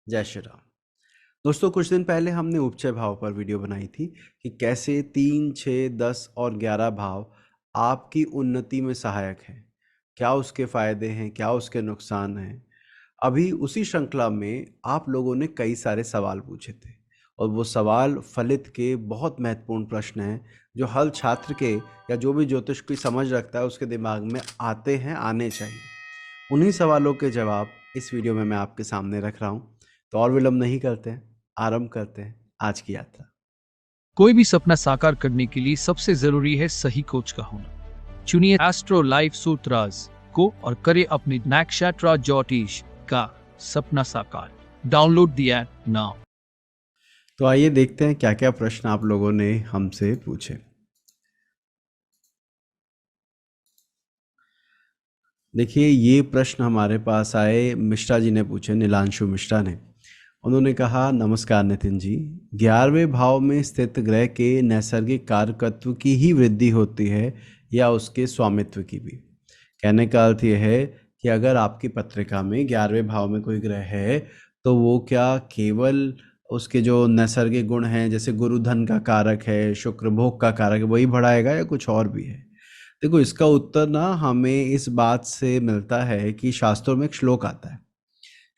जय श्री राम। दोस्तों, कुछ दिन पहले हमने उपचय भाव पर वीडियो बनाई थी कि कैसे 3, 6, 10 और 11 भाव आपकी उन्नति में सहायक हैं। क्या उसके फायदे हैं, क्या उसके नुकसान हैं। अभी उसी श्रृंखला में आप लोगों ने कई सारे सवाल पूछे थे और वो सवाल फलित के बहुत महत्वपूर्ण प्रश्न हैं जो हर छात्र के या जो भी ज्योतिष की समझ रखता है उसके दिमाग में आते हैं, आने चाहिए। उन्हीं सवालों के जवाब इस वीडियो में मैं आपके सामने रख रहा हूँ। तो और विलंब नहीं करते हैं, आरंभ करते हैं आज की यात्रा। कोई भी सपना साकार करने के लिए सबसे जरूरी है सही कोच का होना। चुनिए एस्ट्रो लाइफ सूत्राज को और करे अपने नक्षत्र ज्योतिष का सपना साकार। Download the app now. तो आइए देखते हैं क्या क्या प्रश्न आप लोगों ने हमसे पूछे। देखिए, ये प्रश्न हमारे पास आए, मिश्रा जी ने पूछे, नीलांशु मिश्रा ने। उन्होंने कहा, नमस्कार नितिन जी, 11वें भाव में स्थित ग्रह के नैसर्गिक कारकत्व की ही वृद्धि होती है या उसके स्वामित्व की भी। कहने का अर्थ यह है कि अगर आपकी पत्रिका में 11वें भाव में कोई ग्रह है तो वो क्या केवल उसके जो नैसर्गिक गुण हैं, जैसे गुरु धन का कारक है, शुक्र भोग का कारक है, वही बढ़ाएगा या कुछ और भी है। देखो, इसका उत्तर ना हमें इस बात से मिलता है कि शास्त्रों में एक श्लोक आता है।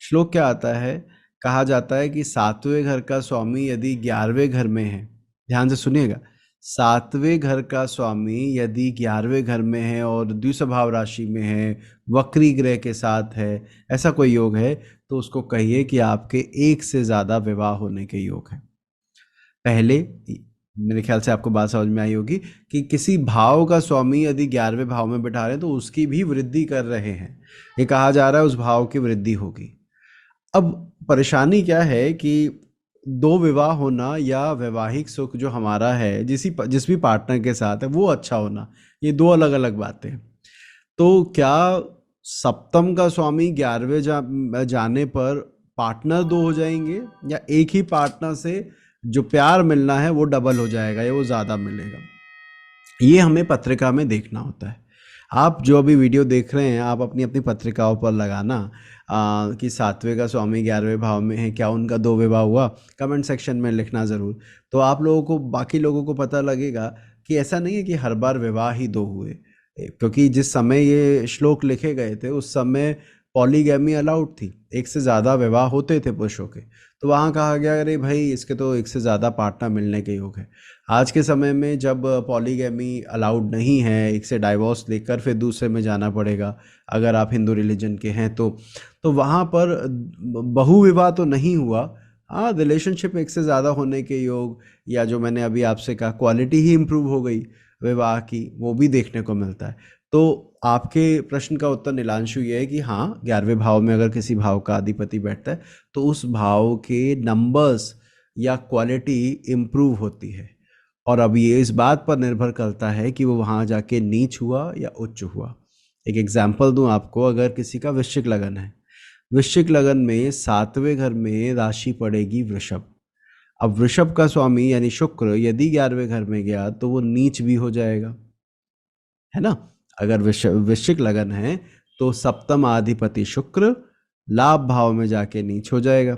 श्लोक क्या आता है? कहा जाता है कि 7वें घर का स्वामी यदि 11वें घर में है, ध्यान से सुनिएगा, 7वें घर का स्वामी यदि 11वें घर में है और द्विस्वभाव राशि में है, वक्री ग्रह के साथ है, ऐसा कोई योग है, तो उसको कहिए कि आपके एक से ज्यादा विवाह होने के योग है। पहले मेरे ख्याल से आपको बात समझ में आई होगी कि किसी भाव का स्वामी यदि 11वें भाव में बैठा रहे हैं तो उसकी भी वृद्धि कर रहे हैं। ये कहा जा रहा है उस भाव की वृद्धि होगी। अब परेशानी क्या है कि दो विवाह होना या वैवाहिक सुख जो हमारा है जिस भी पार्टनर के साथ है वो अच्छा होना, ये दो अलग अलग बातें हैं। तो क्या सप्तम का स्वामी 11वें जाने पर पार्टनर दो हो जाएंगे, या एक ही पार्टनर से जो प्यार मिलना है वो डबल हो जाएगा या वो ज़्यादा मिलेगा? ये हमें पत्रिका में देखना होता है। आप जो अभी वीडियो देख रहे हैं, आप अपनी अपनी पत्रिकाओं पर लगाना कि 7वें का स्वामी 11वें भाव में है, क्या उनका दो विवाह हुआ, कमेंट सेक्शन में लिखना ज़रूर। तो आप लोगों को, बाकी लोगों को पता लगेगा कि ऐसा नहीं है कि हर बार विवाह ही दो हुए। क्योंकि जिस समय ये श्लोक लिखे गए थे उस समय पॉलीगैमी अलाउड थी, एक से ज़्यादा विवाह होते थे पुरुषों के। तो वहाँ कहा गया, अरे भाई इसके तो एक से ज़्यादा पार्टनर मिलने के योग है। आज के समय में जब पॉलीगैमी अलाउड नहीं है, एक से डाइवोर्स लेकर फिर दूसरे में जाना पड़ेगा अगर आप हिंदू रिलीजन के हैं तो वहाँ पर बहुविवाह तो नहीं हुआ। हाँ, रिलेशनशिप एक से ज़्यादा होने के योग, या जो मैंने अभी आपसे कहा क्वालिटी ही इम्प्रूव हो गई विवाह की, वो भी देखने को मिलता है। तो आपके प्रश्न का उत्तर नीलांशु ये है कि हाँ, 11वें भाव में अगर किसी भाव का अधिपति बैठता है तो उस भाव के नंबर्स या क्वालिटी इम्प्रूव होती है। और अब ये इस बात पर निर्भर करता है कि वो वहाँ जाके नीच हुआ या उच्च हुआ। एक एग्जाम्पल दूं आपको, अगर किसी का वृश्चिक लगन है, वृश्चिक लगन में 7वें घर में राशि पड़ेगी वृषभ। अब वृषभ का स्वामी यानी शुक्र यदि 11वें घर में गया तो वो नीच भी हो जाएगा, है ना। अगर वृश्चिक लगन है तो सप्तम अधिपति शुक्र लाभ भाव में जाके नीच हो जाएगा।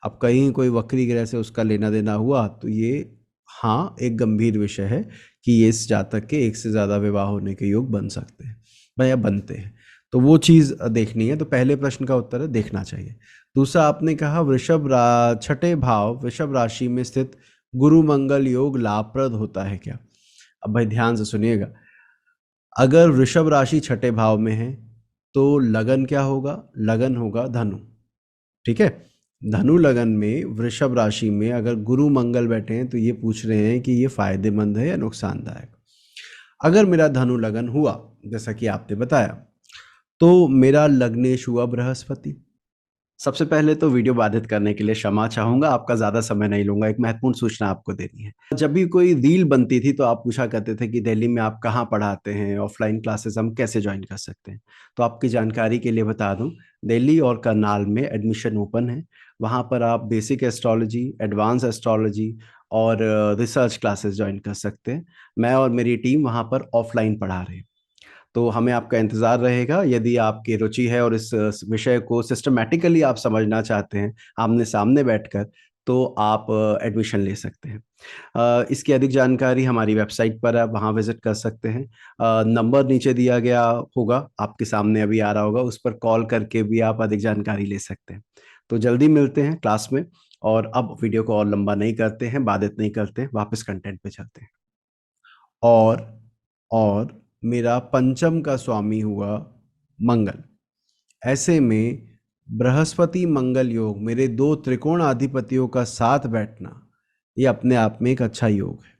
अब कहीं कोई वक्री ग्रह से उसका लेना देना हुआ तो ये, हाँ, एक गंभीर विषय है कि ये इस जातक के एक से ज़्यादा विवाह होने के योग बन सकते हैं या बनते हैं। तो वो चीज़ देखनी है। तो पहले प्रश्न का उत्तर है देखना चाहिए। दूसरा, आपने कहा छठे भाव वृषभ राशि में स्थित गुरु मंगल योग लाभप्रद होता है क्या? अब भाई ध्यान से सुनिएगा, अगर वृषभ राशि छठे भाव में है तो लगन क्या होगा? लगन होगा धनु, ठीक है। धनु लगन में वृषभ राशि में अगर गुरु मंगल बैठे हैं तो ये पूछ रहे हैं कि ये फायदेमंद है या नुकसानदायक। अगर मेरा धनु लगन हुआ जैसा कि आपने बताया तो मेरा लग्नेश हुआ बृहस्पति। सबसे पहले तो वीडियो बाधित करने के लिए क्षमा चाहूंगा, आपका ज्यादा समय नहीं लूंगा। एक महत्वपूर्ण सूचना आपको देनी है। जब भी कोई रील बनती थी तो आप पूछा करते थे कि दिल्ली में आप कहाँ पढ़ाते हैं, ऑफलाइन क्लासेस हम कैसे ज्वाइन कर सकते हैं। तो आपकी जानकारी के लिए बता दूं, दिल्ली और करनाल में एडमिशन ओपन है। वहाँ पर आप बेसिक एस्ट्रोलॉजी, एडवांस एस्ट्रोलॉजी और रिसर्च क्लासेस ज्वाइन कर सकते हैं। मैं और मेरी टीम वहाँ पर ऑफलाइन पढ़ा रहे हैं। तो हमें आपका इंतज़ार रहेगा। यदि आपकी रुचि है और इस विषय को सिस्टमैटिकली आप समझना चाहते हैं आमने सामने बैठकर, तो आप एडमिशन ले सकते हैं। इसकी अधिक जानकारी हमारी वेबसाइट पर आप वहाँ विजिट कर सकते हैं। नंबर नीचे दिया गया होगा, आपके सामने अभी आ रहा होगा, उस पर कॉल करके भी आप अधिक जानकारी ले सकते हैं। तो जल्दी मिलते हैं क्लास में। और अब वीडियो को और लंबा नहीं करते हैं, बाधित नहीं करते हैं, वापस कंटेंट पे चलते हैं। और और मेरा पंचम का स्वामी हुआ मंगल। ऐसे में बृहस्पति मंगल योग, मेरे दो त्रिकोण अधिपतियों का साथ बैठना, ये अपने आप में एक अच्छा योग है।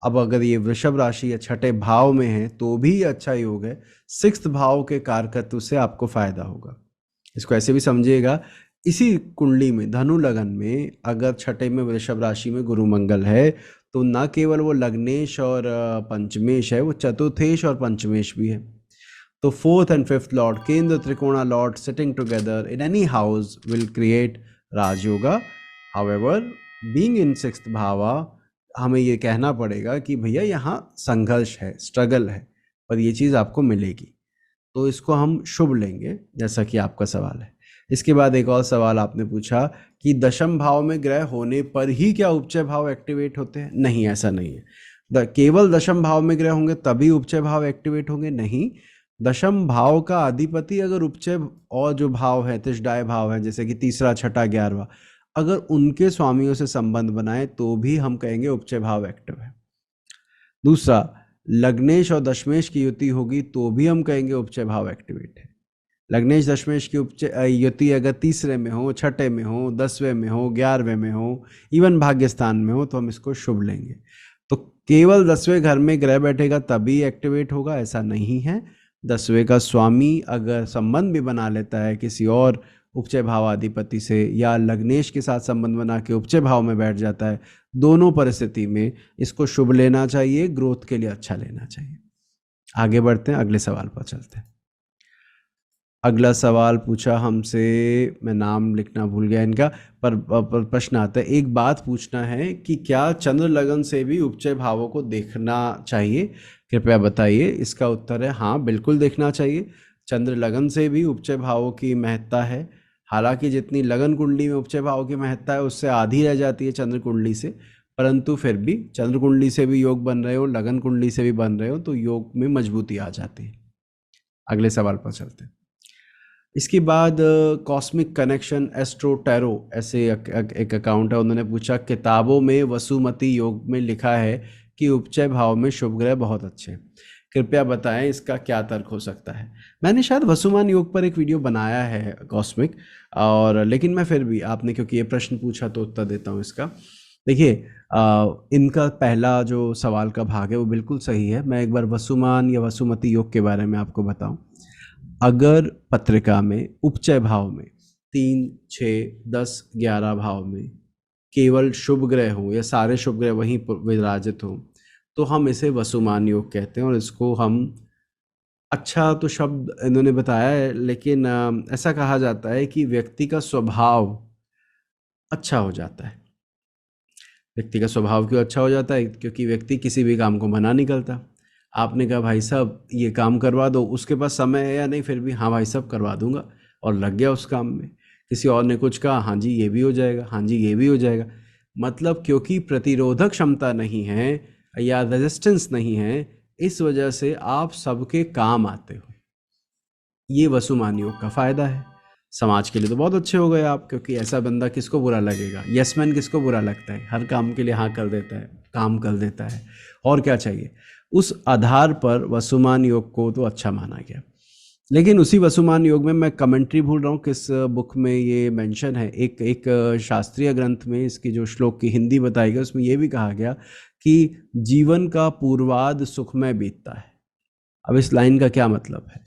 अब अगर ये वृषभ राशि या छठे भाव में है तो भी अच्छा योग है। सिक्स्थ भाव के कारकत्व से आपको फायदा होगा। इसको ऐसे भी समझिएगा, इसी कुंडली में धनु लगन में अगर छठे में वृषभ राशि में गुरु मंगल है तो न केवल वो लग्नेश और पंचमेश है, वो चतुर्थेश और पंचमेश भी है। तो fourth and fifth lord, kendra trikona lord sitting together in any house will create rajyoga. However being in sixth bhava, हमें ये कहना पड़ेगा कि भैया यहाँ संघर्ष है, स्ट्रगल है, पर ये चीज़ आपको मिलेगी। तो इसको हम शुभ लेंगे, जैसा कि आपका सवाल है। इसके बाद एक और सवाल आपने पूछा कि दशम भाव में ग्रह होने पर ही क्या उपचय भाव एक्टिवेट होते हैं? नहीं, ऐसा नहीं है। केवल दशम भाव में ग्रह होंगे तभी उपचय भाव एक्टिवेट होंगे? नहीं। दशम भाव का अधिपति अगर उपचय और जो भाव है तिष्ठाय भाव है, जैसे कि तीसरा, छठा, 11वां, अगर उनके स्वामियों से संबंध बनाए तो भी हम कहेंगे उपचय भाव एक्टिव है। दूसरा, लग्नेश और दशमेश की युति होगी तो भी हम कहेंगे उपचय भाव एक्टिवेट है। लग्नेश दशमेश की उपचय युति अगर तीसरे में हो, छठे में हो, 10वें में हो, 11वें में हो, इवन भाग्यस्थान में हो, तो हम इसको शुभ लेंगे। तो केवल 10वें घर में ग्रह बैठेगा तभी एक्टिवेट होगा, ऐसा नहीं है। 10वें का स्वामी अगर संबंध भी बना लेता है किसी और उपचय भावाधिपति से, या लग्नेश के साथ संबंध बना के उपचय भाव में बैठ जाता है, दोनों परिस्थिति में इसको शुभ लेना चाहिए, ग्रोथ के लिए अच्छा लेना चाहिए। आगे बढ़ते हैं, अगले सवाल पर चलते हैं। अगला सवाल पूछा हमसे, मैं नाम लिखना भूल गया इनका, पर प्रश्न आता है, एक बात पूछना है कि क्या चंद्र लगन से भी उपचय भावों को देखना चाहिए? कृपया बताइए। इसका उत्तर है हाँ, बिल्कुल देखना चाहिए। चंद्र लगन से भी उपचय भावों की महत्ता है। हालांकि जितनी लगन कुंडली में उपचय भावों की महत्ता है उससे आधी रह जाती है चंद्र कुंडली से, परंतु फिर भी चंद्र कुंडली से भी योग बन रहे हो, लगन कुंडली से भी बन रहे हो, तो योग में मजबूती आ जाती है। अगले सवाल पर चलते हैं। इसके बाद कॉस्मिक कनेक्शन एस्ट्रो टैरो, ऐसे एक अकाउंट है, उन्होंने पूछा किताबों में वसुमती योग में लिखा है कि उपचय भाव में शुभ ग्रह बहुत अच्छे हैं, कृपया बताएं इसका क्या तर्क हो सकता है? मैंने शायद वसुमान योग पर एक वीडियो बनाया है कॉस्मिक, और लेकिन मैं फिर भी, आपने क्योंकि ये प्रश्न पूछा तो उत्तर देता हूँ इसका। देखिए, इनका पहला जो सवाल का भाग है वो बिल्कुल सही है। मैं एक बार वसुमान या वसुमती योग के बारे में आपको बताऊं। अगर पत्रिका में उपचय भाव में 3, 6, 10, 11 भाव में केवल शुभ ग्रह हो या सारे शुभ ग्रह वहीं विराजित हो तो हम इसे वसुमान योग कहते हैं। और इसको हम, अच्छा तो शब्द इन्होंने बताया है, लेकिन ऐसा कहा जाता है कि व्यक्ति का स्वभाव अच्छा हो जाता है। व्यक्ति का स्वभाव क्यों अच्छा हो जाता है? क्योंकि व्यक्ति किसी भी काम को मना नहीं करता। आपने कहा भाई साहब ये काम करवा दो, उसके पास समय है या नहीं, फिर भी हाँ भाई साहब करवा दूंगा, और लग गया उस काम में। किसी और ने कुछ कहा, हाँ जी ये भी हो जाएगा, हाँ जी ये भी हो जाएगा। मतलब क्योंकि प्रतिरोधक क्षमता नहीं है या रेजिस्टेंस नहीं है, इस वजह से आप सबके काम आते हो। ये वसुमान योग का फायदा है। समाज के लिए तो बहुत अच्छे हो गए आप, क्योंकि ऐसा बंदा किसको बुरा लगेगा? यस मैन किसको बुरा लगता है? हर काम के लिए हाँ कर देता है, काम कर देता है, और क्या चाहिए? उस आधार पर वसुमान योग को तो अच्छा माना गया। लेकिन उसी वसुमान योग में मैं कमेंट्री भूल रहा हूँ किस बुक में ये मेंशन है, एक शास्त्रीय ग्रंथ में इसकी जो श्लोक की हिंदी बताई गई उसमें ये भी कहा गया कि जीवन का पूर्वार्ध सुखमय बीतता है। अब इस लाइन का क्या मतलब है?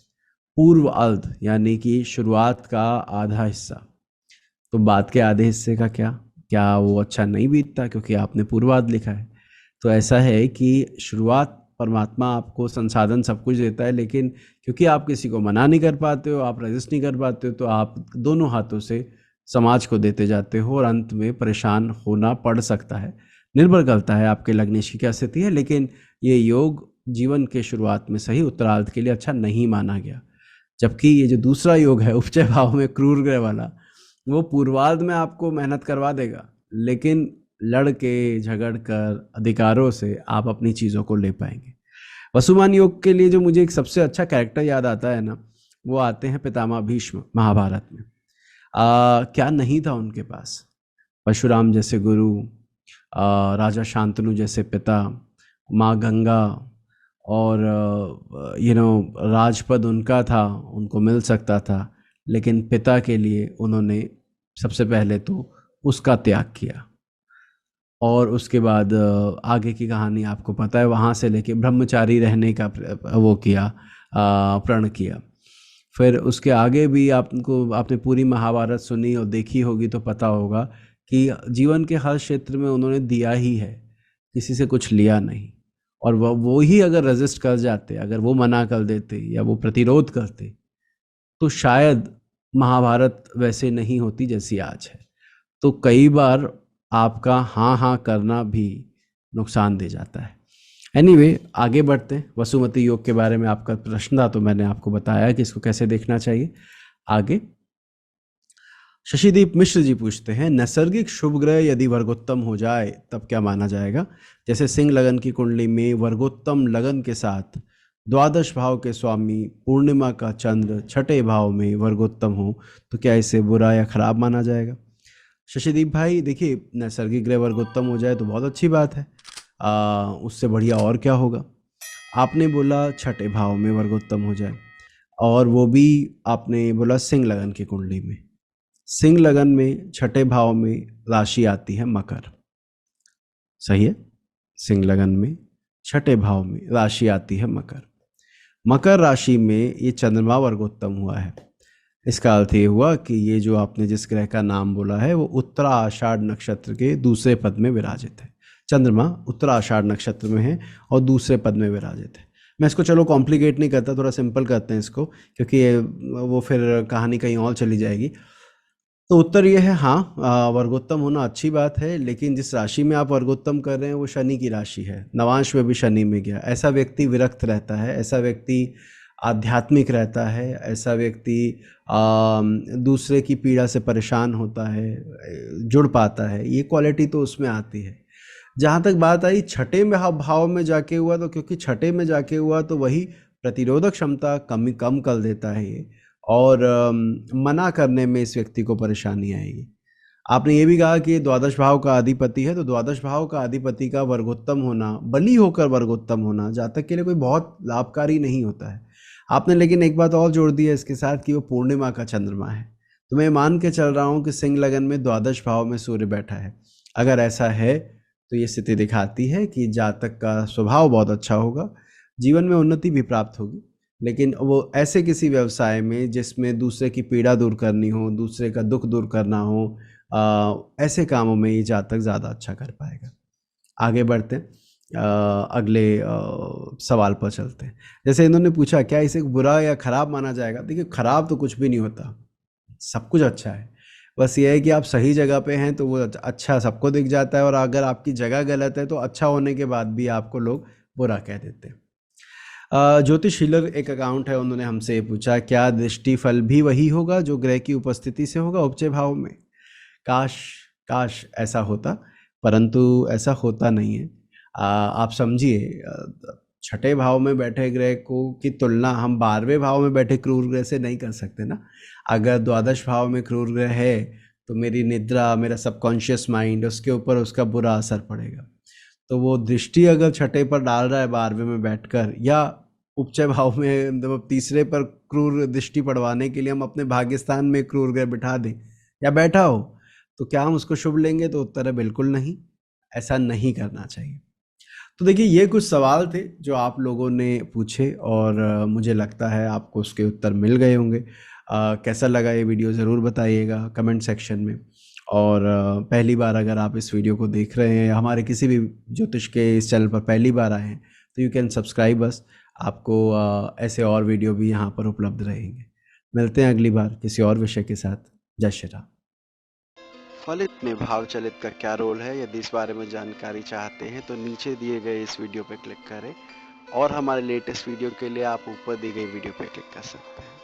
पूर्व अर्ध यानी कि शुरुआत का आधा हिस्सा, तो बात के आधे हिस्से का क्या वो अच्छा नहीं बीतता क्योंकि आपने पूर्वार्ध लिखा है? तो ऐसा है कि शुरुआत, परमात्मा आपको संसाधन सब कुछ देता है, लेकिन क्योंकि आप किसी को मना नहीं कर पाते हो, आप रेजिस्ट नहीं कर पाते हो, तो आप दोनों हाथों से समाज को देते जाते हो और अंत में परेशान होना पड़ सकता है। निर्भर करता है आपके लग्नेश की क्या स्थिति है, लेकिन ये योग जीवन के शुरुआत में सही उत्तरार्ध के लिए अच्छा नहीं माना गया। जबकि ये जो दूसरा योग है उपचय भाव में क्रूर ग्रह वाला, वो पूर्वार्ध में आपको मेहनत करवा देगा, लेकिन लड़ के झगड़ कर अधिकारों से आप अपनी चीज़ों को ले पाएंगे। वसुमान योग के लिए जो मुझे एक सबसे अच्छा कैरेक्टर याद आता है ना, वो आते हैं पितामह भीष्म महाभारत में। क्या नहीं था उनके पास? परशुराम जैसे गुरु, राजा शांतनु जैसे पिता, माँ गंगा, और राजपद उनका था, उनको मिल सकता था, लेकिन पिता के लिए उन्होंने सबसे पहले तो उसका त्याग किया। और उसके बाद आगे की कहानी आपको पता है, वहाँ से लेके ब्रह्मचारी रहने का वो किया, प्रण किया। फिर उसके आगे भी आपने पूरी महाभारत सुनी और देखी होगी तो पता होगा कि जीवन के हर क्षेत्र में उन्होंने दिया ही है, किसी से कुछ लिया नहीं। और वो ही अगर रेजिस्ट कर जाते, अगर वो मना कर देते या वो प्रतिरोध करते, तो शायद महाभारत वैसे नहीं होती जैसी आज है। तो कई बार आपका हाँ हाँ करना भी नुकसान दे जाता है। एनीवे, आगे बढ़ते हैं। वसुमती योग के बारे में आपका प्रश्न था, तो मैंने आपको बताया कि इसको कैसे देखना चाहिए। आगे शशिदीप मिश्र जी पूछते हैं, नैसर्गिक शुभ ग्रह यदि वर्गोत्तम हो जाए तब क्या माना जाएगा? जैसे सिंह लगन की कुंडली में वर्गोत्तम लगन के साथ द्वादश भाव के स्वामी पूर्णिमा का चंद्र छठे भाव में वर्गोत्तम हो तो क्या इसे बुरा या खराब माना जाएगा? शशिदीप भाई, देखिए, नैसर्गिक ग्रह वर्गोत्तम हो जाए तो बहुत अच्छी बात है। उससे बढ़िया और क्या होगा। आपने बोला छठे भाव में वर्गोत्तम हो जाए, और वो भी आपने बोला सिंह लगन की कुंडली में। सिंह लगन में छठे भाव में राशि आती है मकर, सही है। सिंह लगन में छठे भाव में राशि आती है मकर। मकर राशि में ये चंद्रमा वर्गोत्तम हुआ है। इसका अर्थ ये हुआ कि ये जो आपने जिस ग्रह का नाम बोला है वो उत्तरा आषाढ़ नक्षत्र के दूसरे पद में विराजित है। चंद्रमा उत्तरा आषाढ़ नक्षत्र में है और दूसरे पद में विराजित है। मैं इसको चलो कॉम्प्लिकेट नहीं करता, थोड़ा सिंपल करते हैं इसको, क्योंकि वो फिर कहानी कहीं और चली जाएगी। तो उत्तर ये है, हाँ, वर्गोत्तम होना अच्छी बात है, लेकिन जिस राशि में आप वर्गोत्तम कर रहे हैं वो शनि की राशि है। नवांश में भी शनि में गया। ऐसा व्यक्ति विरक्त रहता है, ऐसा व्यक्ति आध्यात्मिक रहता है, ऐसा व्यक्ति दूसरे की पीड़ा से परेशान होता है, जुड़ पाता है, ये क्वालिटी तो उसमें आती है। जहाँ तक बात आई छठे में भाव में जाके हुआ, तो क्योंकि छठे में जाके हुआ तो वही प्रतिरोधक क्षमता कम कर देता है ये, और मना करने में इस व्यक्ति को परेशानी आएगी। आपने ये भी कहा कि द्वादश भाव का अधिपति है, तो द्वादश भाव का अधिपति का वर्गोत्तम होना, बली होकर वर्गोत्तम होना जातक के लिए कोई बहुत लाभकारी नहीं होता है। आपने लेकिन एक बात और जोड़ दी है इसके साथ कि वो पूर्णिमा का चंद्रमा है। तो मैं मान के चल रहा हूँ कि सिंह लगन में द्वादश भाव में सूर्य बैठा है। अगर ऐसा है तो ये स्थिति दिखाती है कि जातक का स्वभाव बहुत अच्छा होगा, जीवन में उन्नति भी प्राप्त होगी, लेकिन वो ऐसे किसी व्यवसाय में जिसमें दूसरे की पीड़ा दूर करनी हो, दूसरे का दुख दूर करना हो, ऐसे कामों में ये जातक ज़्यादा अच्छा कर पाएगा। आगे बढ़ते हैं, अगले सवाल पर चलते हैं। जैसे इन्होंने पूछा क्या इसे बुरा या खराब माना जाएगा? देखिए, खराब तो कुछ भी नहीं होता, सब कुछ अच्छा है। बस ये है कि आप सही जगह पे हैं तो वो अच्छा सबको दिख जाता है, और अगर आपकी जगह गलत है तो अच्छा होने के बाद भी आपको लोग बुरा कह देते हैं। ज्योतिष हीलर एक अकाउंट है, उन्होंने हमसे ये पूछा, क्या दृष्टि फल भी वही होगा जो ग्रह की उपस्थिति से होगा उपचय भाव में? काश ऐसा होता, परंतु ऐसा होता नहीं है। आप समझिए, छठे भाव में बैठे ग्रह को की तुलना हम 12वें भाव में बैठे क्रूर ग्रह से नहीं कर सकते ना। अगर द्वादश भाव में क्रूर ग्रह है तो मेरी निद्रा, मेरा सबकॉन्शियस माइंड, उसके ऊपर उसका बुरा असर पड़ेगा। तो वो दृष्टि अगर छठे पर डाल रहा है 12वें में बैठकर, या उपचय भाव में मतलब तीसरे पर क्रूर दृष्टि पड़वाने के लिए हम अपने भाग्यस्थान में क्रूर ग्रह बिठा दें या बैठा हो, तो क्या हम उसको शुभ लेंगे? तो उत्तर है बिल्कुल नहीं, ऐसा नहीं करना चाहिए। तो देखिए, ये कुछ सवाल थे जो आप लोगों ने पूछे, और मुझे लगता है आपको उसके उत्तर मिल गए होंगे। कैसा लगा ये वीडियो ज़रूर बताइएगा कमेंट सेक्शन में। और पहली बार अगर आप इस वीडियो को देख रहे हैं या हमारे किसी भी ज्योतिष के इस चैनल पर पहली बार आए हैं तो यू कैन सब्सक्राइब अस। आपको ऐसे और वीडियो भी यहाँ पर उपलब्ध रहेंगे। मिलते हैं अगली बार किसी और विषय के साथ। जय श्री राम। फलित में भाव चलित का क्या रोल है, यदि इस बारे में जानकारी चाहते हैं तो नीचे दिए गए इस वीडियो पर क्लिक करें और हमारे लेटेस्ट वीडियो के लिए आप ऊपर दी गई वीडियो पे क्लिक कर सकते हैं।